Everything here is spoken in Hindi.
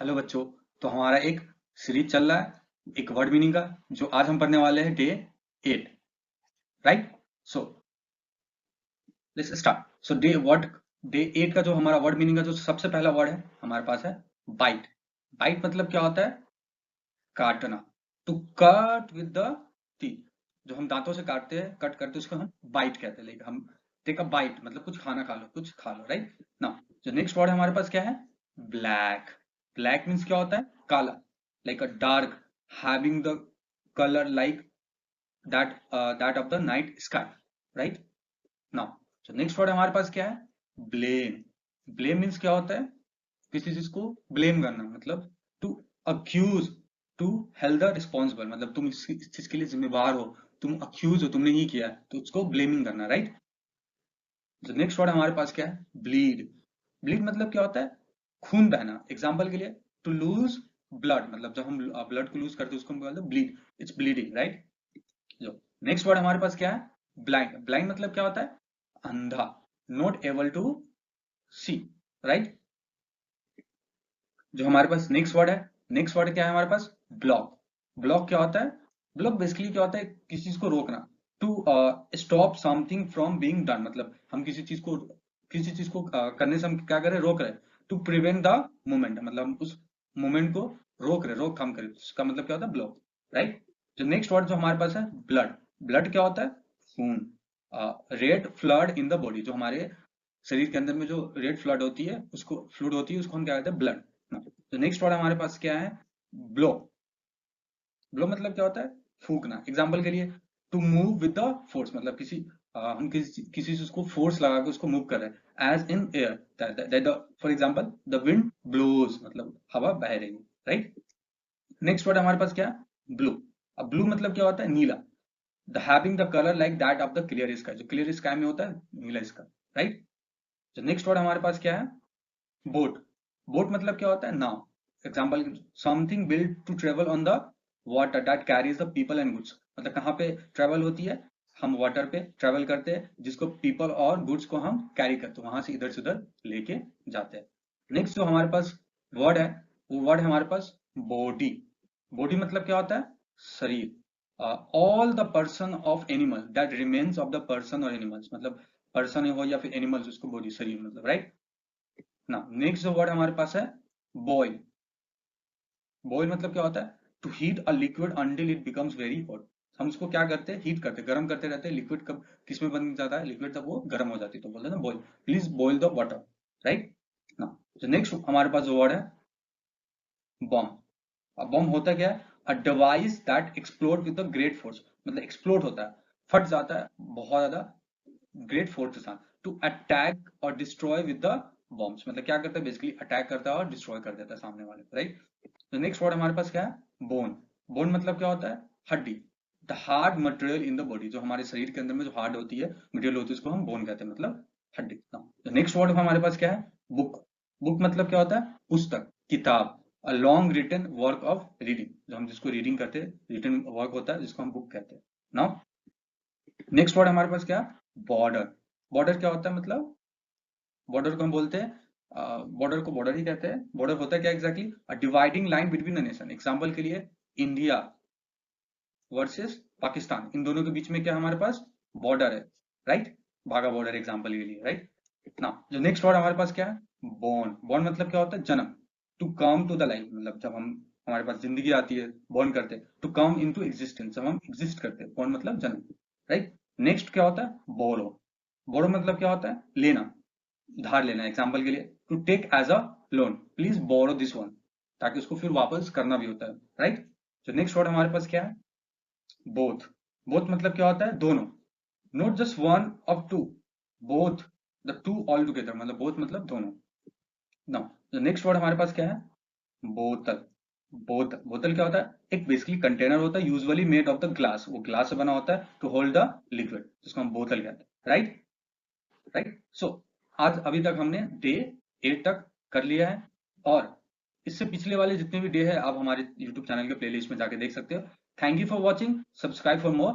हेलो बच्चों। तो हमारा एक सीरीज चल रहा है एक वर्ड मीनिंग का, जो आज हम पढ़ने वाले हैं day 8। Right. So let's start. So day 8 का जो हमारा वर्ड मीनिंग का जो सबसे पहला वर्ड है हमारे पास है बाइट। बाइट मतलब क्या होता है? काटना। To cut with the teeth. जो हम दांतों से काटते हैं, कट करते हैं, उसको हम बाइट कहते हैं। लाइक हम टेक अ बाइट मतलब कुछ खाना खा लो, कुछ खा लो। राइट ना। जो नेक्स्ट वर्ड हमारे पास क्या है? ब्लैक। ब्लैक मीन्स क्या होता है? काला। Like a dark, having the colour like that of the night sky. Right now. जो नेक्स्ट वर्ड हमारे पास क्या है? ब्लेम। ब्लेम मीन्स क्या होता है? किसी चीज को ब्लेम करना, मतलब to accuse, to held the responsible, मतलब तुम इस चीज के लिए जिम्मेवार हो, तुम अक्यूज हो, तुमने ही किया है, तो उसको ब्लेमिंग करना। राइट। जो नेक्स्ट वर्ड हमारे पास क्या है? ब्लीड। ब्लीड मतलब क्या होता है? खून बहना। एग्जाम्पल के लिए, टू लूज ब्लड, मतलब जब हम ब्लड को लूज करते हैं उसको हम बोलते हैं ब्लीड, इट्स ब्लीडिंग। राइट। जो नेक्स्ट वर्ड हमारे पास क्या है? ब्लाइंड। ब्लाइंड मतलब क्या होता है? अंधा, not able to see. Right. जो हमारे पास नेक्स्ट वर्ड है, नेक्स्ट वर्ड क्या है हमारे पास? ब्लॉक। ब्लॉक क्या होता है? ब्लॉक बेसिकली क्या होता है? किसी चीज को रोकना। To stop something from being done, मतलब हम किसी चीज को करने से हम क्या कर रहे हैं? रोक रहे हैं। टू प्रिवेंट द मूवमेंट, मतलब हम उस मूवमेंट को रोक रहे, रोकथाम करें, उसका मतलब क्या होता है? ब्लॉक। राइट। जो नेक्स्ट वर्ड जो हमारे पास है, ब्लड। ब्लड क्या होता है? खून। Red flood in the body, जो हमारे शरीर के अंदर में जो रेड फ्लड होती है, उसको फ्लूड होती है, उसको हम क्या कहते हैं? ब्लड। तो नेक्स्ट वर्ड हमारे पास क्या है? ब्लो। ब्लो मतलब क्या होता है? फूकना। एग्जाम्पल के लिए, to move with the force, मतलब हम किसी चीज को फोर्स लगा के उसको मूव कर रहे हैं, as in air. For example, the wind blows, मतलब हवा बह रही है। राइट। नेक्स्ट वर्ड हमारे पास क्या है? ब्लू। अब ब्लू मतलब क्या होता है? नीला। The having the colour like that of the clear sky, जो क्लियर स्काई में होता है नीला स्काई। राइट। तो नेक्स्ट वर्ड हमारे पास क्या है? बोट। बोट मतलब क्या होता है? नाव। Example, something build to travel on the water that carries the people and goods, मतलब कहाँ पे ट्रेवल होती है? हम वाटर पे ट्रेवल करते हैं, जिसको पीपल और गुड्स को हम कैरी करते हैं, वहां से इधर से उधर लेके जाते हैं। नेक्स्ट जो हमारे पास वर्ड है, वो वर्ड है हमारे पास बॉडी। बॉडी मतलब क्या होता है? शरीर। All the person of animal that remains of the person और एनिमल्स, मतलब पर्सन हो या फिर एनिमल्स, उसको बॉडी, शरीर मतलब। राइट ना। नेक्स्ट जो वर्ड हमारे पास है, बॉयल। बॉयल मतलब क्या होता है? To heat a liquid until it becomes very hot. हम उसको क्या करते हैं? हीट करते हैं, गर्म करते रहते हैं। लिक्विड कब किस में बन जाता है? लिक्विड जब वो गर्म हो जाती है, तो बोलते हैं ना boil. Please boil the water. Right ना। जो नेक्स्ट हमारे पास जो वर्ड है, बॉम्ब। अब बॉम्ब होता क्या है? A device that explode with great force, मतलब एक्सप्लोड होता है, फट जाता है बहुत ज्यादा ग्रेट फोर्स के साथ। टू अटैक और डिस्ट्रॉय विद द बॉम्ब्स, मतलब क्या करता है? बेसिकली अटैक करता है और डिस्ट्रॉय कर देता है सामने वाले को। राइट। तो नेक्स्ट वर्ड हमारे पास क्या है? बोन। बोन मतलब क्या होता है? हड्डी। The hard material in the body, जो हमारे शरीर के अंदर में जो हार्ड होती है, मटेरियल होती है, उसको हम बोन कहते हैं, मतलब हड्डी। तो नेक्स्ट वर्ड हमारे पास क्या है? बुक। बुक मतलब क्या होता है? पुस्तक, किताब। A long written work of reading, जो हम जिसको रीडिंग करते हैं, रिटन वर्क होता है, जिसको हम बुक कहते हैं। नाउ नेक्स्ट वर्ड हमारे पास क्या? बॉर्डर। बॉर्डर क्या होता है? मतलब बॉर्डर को हम बोलते हैं, बॉर्डर को बॉर्डर ही कहते हैं। बॉर्डर होता है क्या exactly? A dividing line between a nation. Example के लिए, इंडिया वर्सेस पाकिस्तान, इन दोनों के बीच में क्या हमारे पास? बॉर्डर है। राइट। भागा बॉर्डर एग्जांपल के लिए। राइट ना। जो नेक्स्ट वर्ड हमारे पास क्या है? बॉर्न। बॉर्न मतलब क्या होता है? जन्म। To come to the life, मतलब जब हम हमारे पास जिंदगी आती है, बॉर्न करते हैं। To come into existence, जब हम एग्जिस्ट करते हैं, बॉर्न मतलब जन्म। राइट। नेक्स्ट क्या होता है? बोरो। बोरो मतलब क्या होता है? लेना, उधार लेना। एग्जाम्पल के लिए, to take as a loan, please borrow this one, ताकि उसको फिर वापस करना भी होता है। राइट। तो नेक्स्ट वर्ड हमारे पास क्या है? बोथ। बोथ मतलब क्या होता है? दोनों, not just one of two, both, the two all together, मतलब बोथ मतलब दोनों। नाउ नेक्स्ट वर्ड हमारे पास क्या है? बोतल। बोतल। बोतल क्या होता है? एक बेसिकली कंटेनर होता है, usually made of the glass, वो ग्लास से बना होता है, टू होल्ड द लिक्विड, जिसको हम बोतल कहते हैं। राइट। राइट। सो आज अभी तक हमने डे 8 तक कर लिया है, और इससे पिछले वाले जितने भी डे है आप हमारे यूट्यूब चैनल के प्लेलिस्ट में जाके देख सकते हो। Thank you for watching, subscribe for more